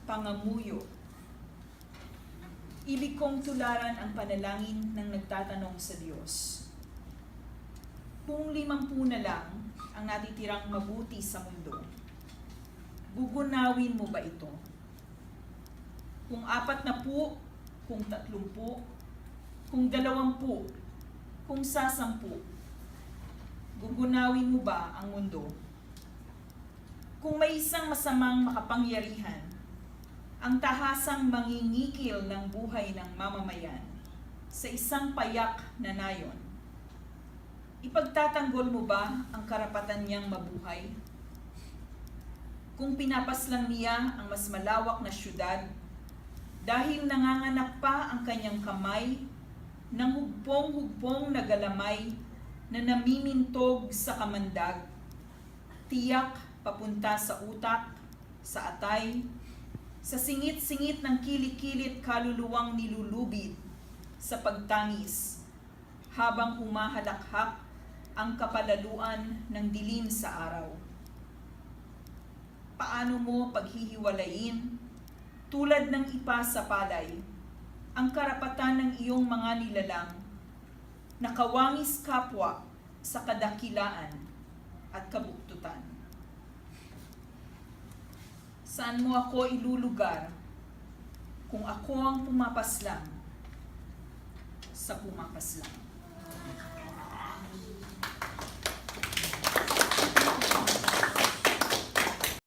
pangamuyo. Ibig kong tularan ang panalangin ng nagtatanong sa Diyos. Kung 50 na lang ang natitirang mabuti sa mundo, gugunawin mo ba ito? Kung 40, kung 30, kung 20, kung 10, gugunawin mo ba ang mundo? Kung may isang masamang makapangyarihan, ang tahasang mangingikil ng buhay ng mamamayan sa isang payak na nayon, ipagtatanggol mo ba ang karapatan niyang mabuhay? Kung pinapaslang niya ang mas malawak na syudad dahil nanganganak pa ang kanyang kamay ng hugpong-hugpong na galamay na namimintog sa kamandag, tiyak papunta sa utak, sa atay, sa singit-singit ng kilik-kilit kaluluwang nilulubid sa pagtangis habang humahalakhak ang kapalaluan ng dilim sa araw. Paano mo paghihiwalayin, tulad ng ipa sa palay, ang karapatan ng iyong mga nilalang na kawangis kapwa sa kadakilaan at kabuktutan? Saan mo ako ilulugar kung ako ang pumapaslang sa pumapaslang?